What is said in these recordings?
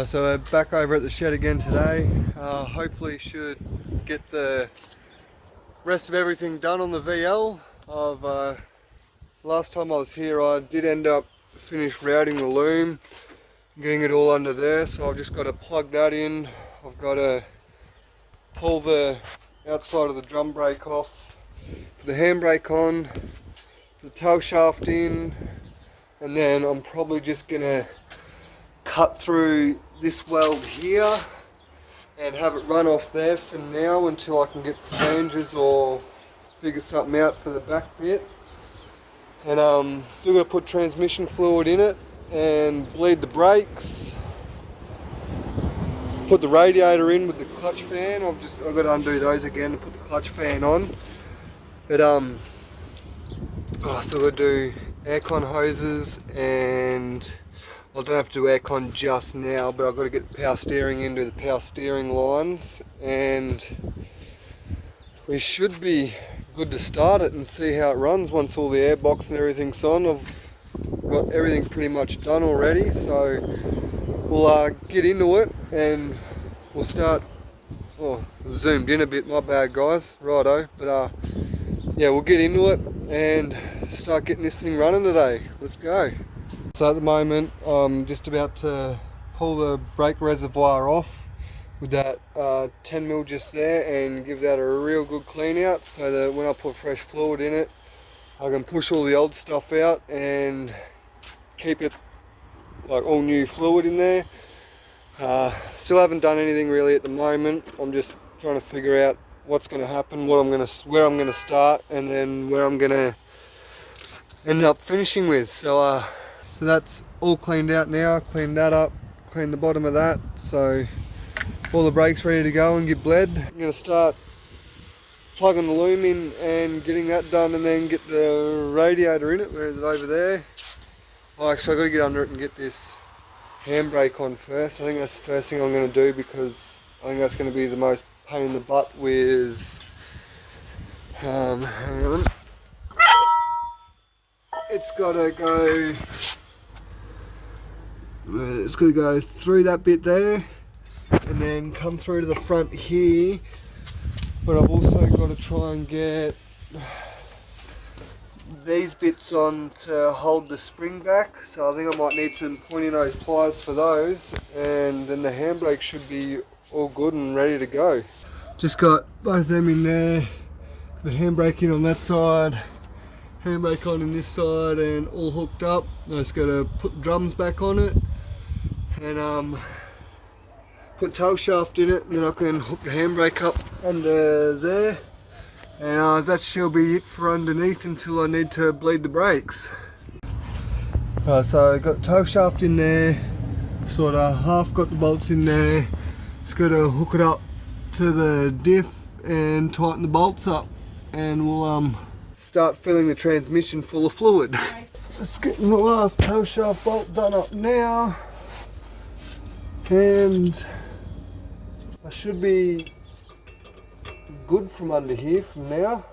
So we're back over at the shed again today. Hopefully should get the rest of everything done on the VL. Last time I was here I did end up finish routing the loom, getting it all under there, so I've just got to plug that in. I've got to pull the outside of the drum brake off, put the handbrake on, put the tail shaft in, and then I'm probably just going to cut through this weld here and have it run off there for now until I can get flanges or figure something out for the back bit. And still got to put transmission fluid in it and bleed the brakes, put the radiator in with the clutch fan. I've got to undo those again and put the clutch fan on. But I still got to do aircon hoses, and I don't have to do aircon just now, but I've got to get the power steering into the power steering lines, and we should be good to start it and see how it runs once all the airbox and everything's on. I've got everything pretty much done already, so we'll get into it and we'll start. Oh, zoomed in a bit, my bad guys, righto, but yeah, we'll get into it and start getting this thing running today. Let's go. So at the moment I'm just about to pull the brake reservoir off with that 10mm just there and give that a real good clean out, so that when I put fresh fluid in it I can push all the old stuff out and keep it like all new fluid in there. Still haven't done anything really at the moment. I'm just trying to figure out what's going to happen, where I'm going to start, and then where I'm going to end up finishing with. So that's all cleaned out now. Cleaned that up, cleaned the bottom of that, so all the brakes ready to go and get bled. I'm going to start plugging the loom in and getting that done, and then get the radiator in it. Where is it? Over there. Oh, actually I've got to get under it and get this handbrake on first. I think that's the first thing I'm going to do, because I think that's going to be the most pain in the butt with hang on. It's got to go through that bit there and then come through to the front here, but I've also got to try and get these bits on to hold the spring back, so I think I might need some pointy nose pliers for those, and then the handbrake should be all good and ready to go. Just got both of them in there, the handbrake in on that side, handbrake on in this side, and all hooked up. I just got to put the drums back on it and put tail shaft in it, and then I can hook the handbrake up under there, and that shall be it for underneath until I need to bleed the brakes. So I got the tail shaft in there, sort of half got the bolts in there. Just got to hook it up to the diff and tighten the bolts up, and we'll start filling the transmission full of fluid. Let's get the last tail shaft bolt done up now, and I should be good from under here from now.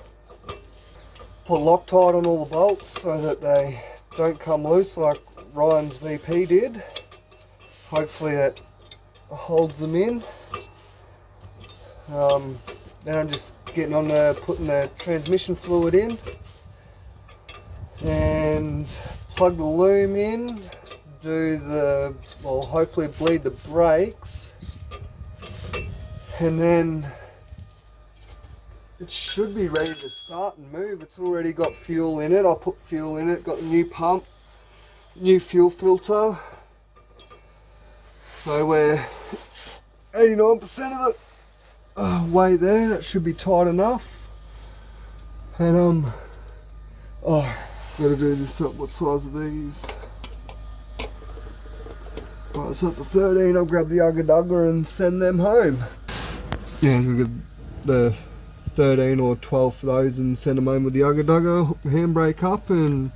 Put Loctite on all the bolts so that they don't come loose like Ryan's VP did. Hopefully that holds them in. Then I'm just getting on to putting the transmission fluid in and plug the loom in, hopefully bleed the brakes, and then it should be ready to start and move. It's already got fuel in it. I put fuel in it, got a new pump, new fuel filter, so we're 89% of it way there. That should be tight enough. And got to do this up. What size are these? Right, so it's a 13. I'll grab the Ugga Dugga and send them home. Yeah, so we'll get the 13 or 12 for those and send them home with the Ugga Dugga, hook the handbrake up and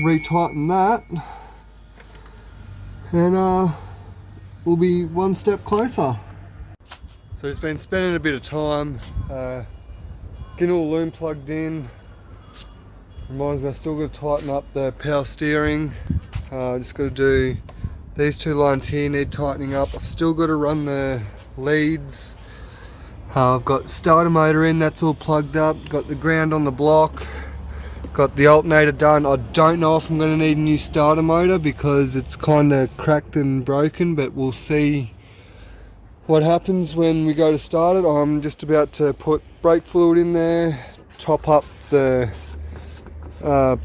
retighten that, and we'll be one step closer. So it's been spending a bit of time getting all the loom plugged in. Reminds me I still got to tighten up the power steering. Just got to do These two lines here need tightening up. I've still got to run the leads. I've got starter motor in, that's all plugged up. Got the ground on the block. Got the alternator done. I don't know if I'm going to need a new starter motor because it's kind of cracked and broken, but we'll see what happens when we go to start it. I'm just about to put brake fluid in there, top up the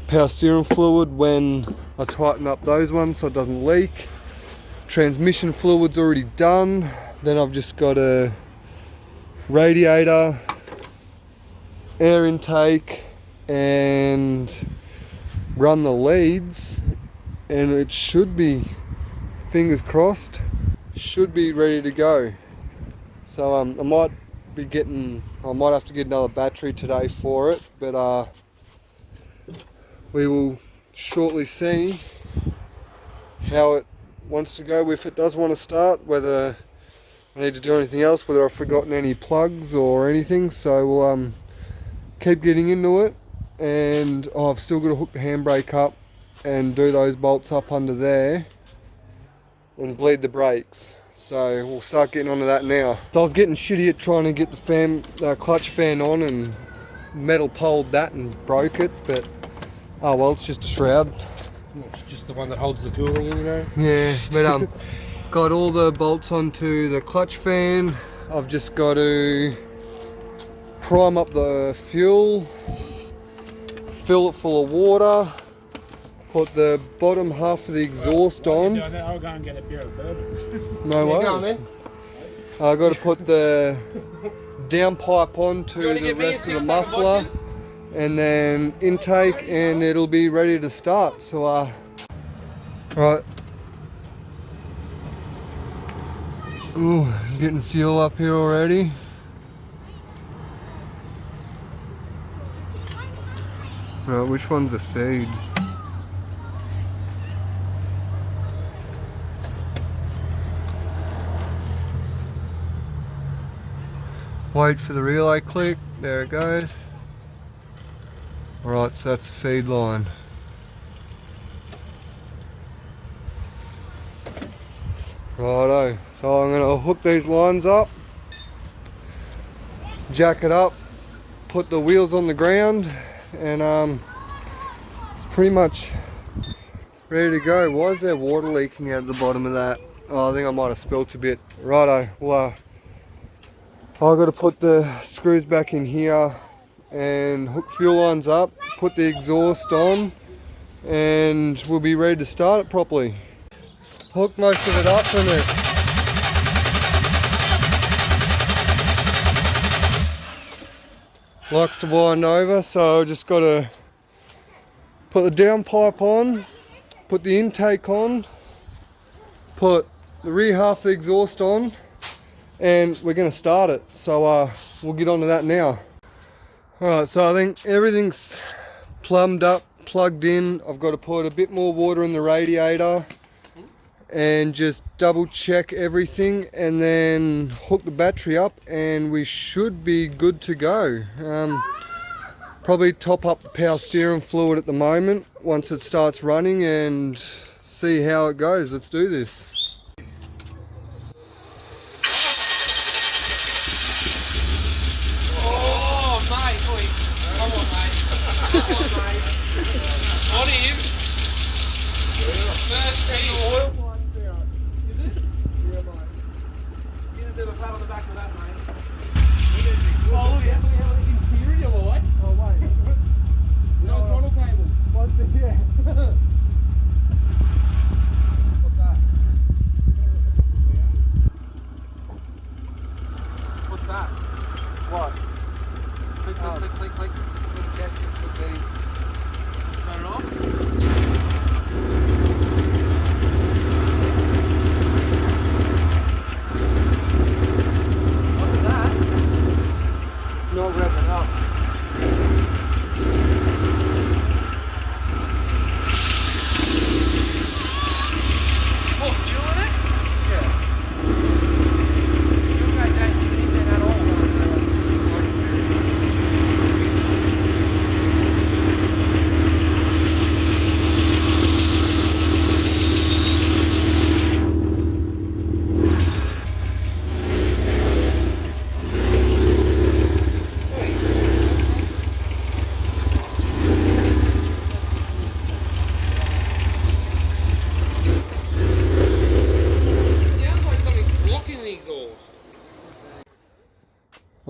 power steering fluid when I tighten up those ones so it doesn't leak. Transmission fluid's already done. Then I've just got a radiator, air intake, and run the leads, and it should be, fingers crossed, should be ready to go. So I might have to get another battery today for it, but we will shortly see how it wants to go, if it does want to start, whether I need to do anything else, whether I've forgotten any plugs or anything. So we'll keep getting into it, and I've still got to hook the handbrake up and do those bolts up under there and bleed the brakes. So we'll start getting onto that now. So I was getting shitty at trying to get the clutch fan on and metal poled that and broke it, but oh well, it's just a shroud. It's just the one that holds the cooling in, you know? Yeah, but got all the bolts onto the clutch fan. I've just got to prime up the fuel, fill it full of water, put the bottom half of the exhaust on. I'll go and get a beer of bourbon. No worries. I've got to put the downpipe on to the rest of the muffler, and then intake, and it'll be ready to start. So right. Ooh, getting fuel up here already. Right, which one's a feed? Wait for the relay click, there it goes. Right, so that's the feed line. Righto, so I'm going to hook these lines up, jack it up, put the wheels on the ground, and it's pretty much ready to go. Why is there water leaking out of the bottom of that? Oh, I think I might have spilt a bit. Righto, well, I've got to put the screws back in here and hook fuel lines up, put the exhaust on, and we'll be ready to start it properly. Hook most of it up and it likes to wind over, so I just got to put the downpipe on, put the intake on, put the rear half of the exhaust on, and we're going to start it. So we'll get onto that now. Alright, so I think everything's plumbed up, plugged in. I've got to put a bit more water in the radiator and just double check everything, and then hook the battery up, and we should be good to go. Probably top up the power steering fluid at the moment once it starts running and see how it goes. Let's do this. On him. First thing. Oil pipes out. Is it? Yeah, mate. Get a bit of a pat on the back of that, mate. Oh, look at the interior light. Oh, wait. No throttle cable. What's the, yeah. What's that?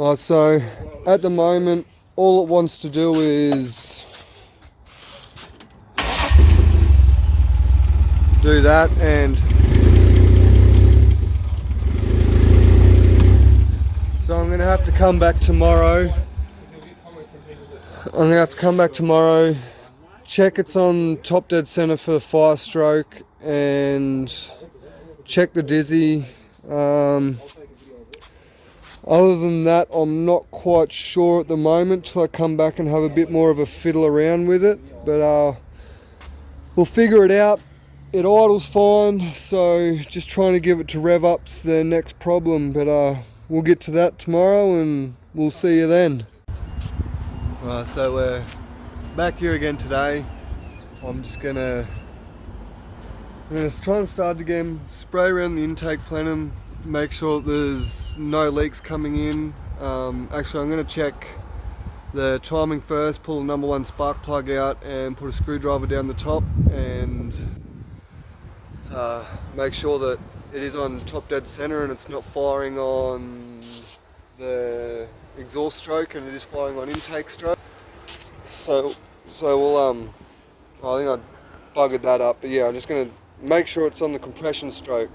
Right, so at the moment all it wants to do is do that, and so I'm gonna have to come back tomorrow. Check it's on top dead center for the fire stroke, and check the dizzy. Other than that, I'm not quite sure at the moment till I come back and have a bit more of a fiddle around with it, but we'll figure it out. It idles fine, so just trying to give it to rev up's the next problem, but we'll get to that tomorrow and we'll see you then. Right, so we're back here again today. I'm just gonna try and start again, spray around the intake plenum, make sure that there's no leaks coming in. Actually, I'm going to check the timing first, pull the number 1 spark plug out and put a screwdriver down the top, and make sure that it is on top dead center and it's not firing on the exhaust stroke, and it is firing on intake stroke. So we'll I think I buggered that up, but yeah, I'm just going to make sure it's on the compression stroke,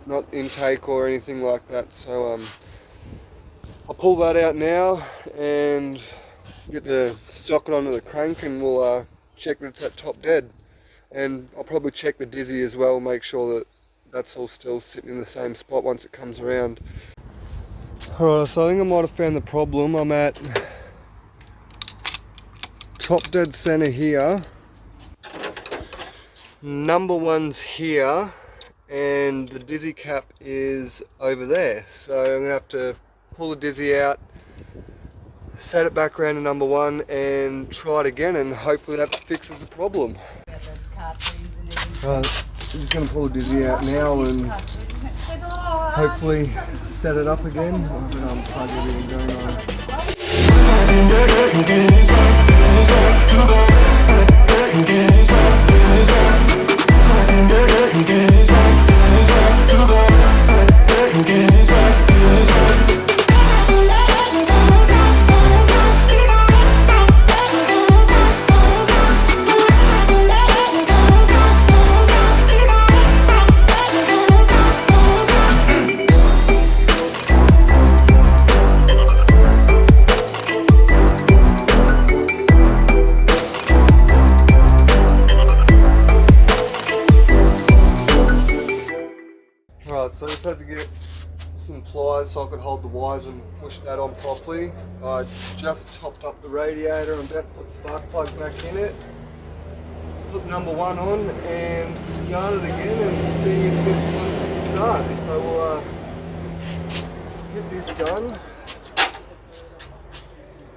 not intake or anything like that. So I'll pull that out now and get the socket onto the crank, and we'll check that it's at top dead. And I'll probably check the dizzy as well, make sure that that's all still sitting in the same spot once it comes around. Alright, so I think I might have found the problem. I'm at top dead center here. Number 1's here, and the dizzy cap is over there. So I'm gonna have to pull the dizzy out, set it back around to number 1 and try it again, and hopefully that fixes the problem. I'm just gonna pull the dizzy out now and hopefully set it up again. I'm gonna unplug everything going on. Right, so I just had to get some pliers so I could hold the wires and push that on properly. I just topped up the radiator. I'm about to put the spark plug back in it, put number 1 on and start it again and see if it wants to start. So we'll get this done.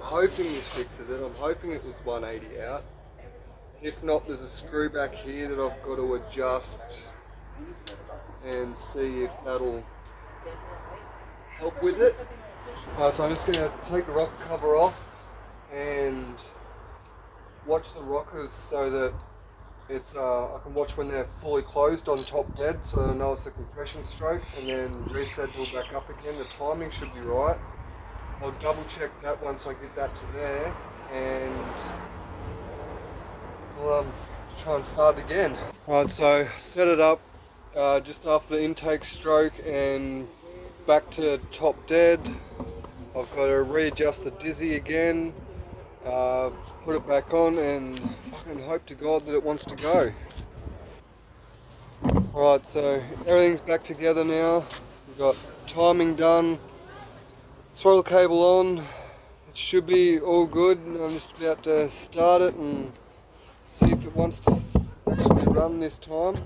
I'm hoping this fixes it. I'm hoping it was 180 out. If not, there's a screw back here that I've got to adjust and see if that'll help with it. So I'm just going to take the rocker cover off and watch the rockers so that it's I can watch when they're fully closed on top dead, so I know it's a compression stroke, and then reset it all back up again. The timing should be right. I'll double check that once I get that to there, and we'll try and start again. Right, so set it up just after the intake stroke and back to top dead. I've got to readjust the dizzy again, put it back on, and fucking hope to God that it wants to go. Right, so everything's back together now. We've got timing done, throttle cable on. It should be all good. I'm just about to start it and see if it wants to actually run this time.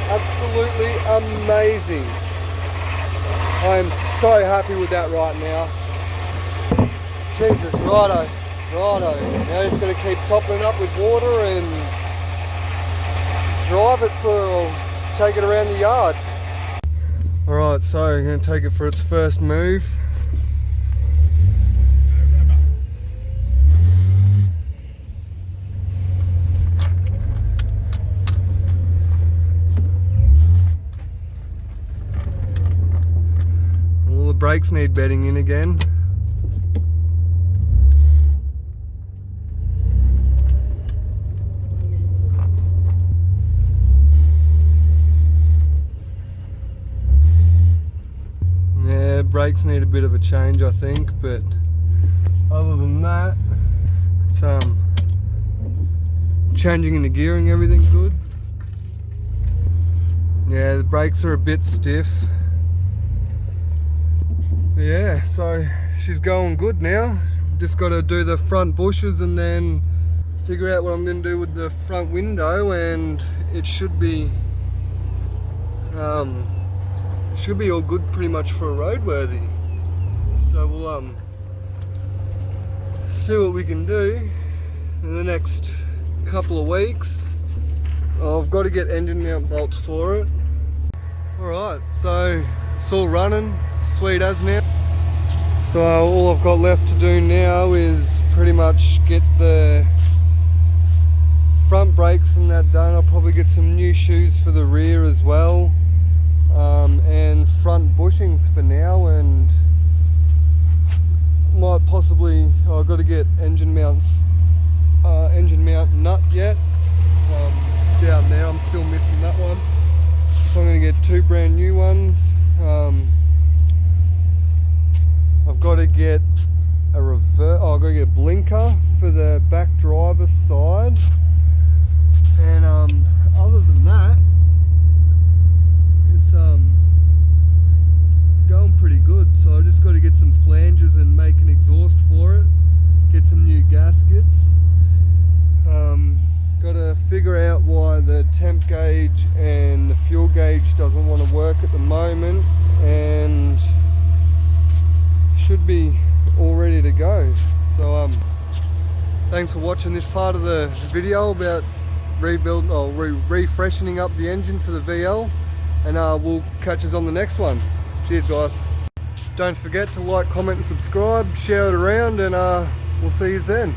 Absolutely amazing. I am so happy with that right now. Jesus, righto. Now just going to keep topping it up with water and drive it take it around the yard. Alright, so I'm going to take it for its first move. All the brakes need bedding in again. Yeah, brakes need a bit of a change, I think, but other than that, it's changing in the gearing, everything's good. Yeah, the brakes are a bit stiff. But yeah, so she's going good now. Just got to do the front bushes and then figure out what I'm going to do with the front window, and it should be all good pretty much for a roadworthy. So we'll see what we can do in the next couple of weeks. I've got to get engine mount bolts for it. Alright, so it's all running, sweet as now. So all I've got left to do now is pretty much get the front brakes and that done. I'll probably get some new shoes for the rear as well. And front bushings for now, and might possibly, I've got to get engine mount nut yet. Down there, I'm still missing that one. So I'm going to get 2 brand new ones. I've got to get a I've got to get a blinker for the back driver's side. And other than that, it's going pretty good. So I just got to get some flanges and make an exhaust for it, get some new gaskets. Got to figure out why the temp gauge and the fuel gauge doesn't want to work at the moment, and should be all ready to go. So thanks for watching this part of the video about refreshening up the engine for the VL, and we'll catch us on the next one. Cheers guys. Don't forget to like, comment and subscribe, share it around, and we'll see you then.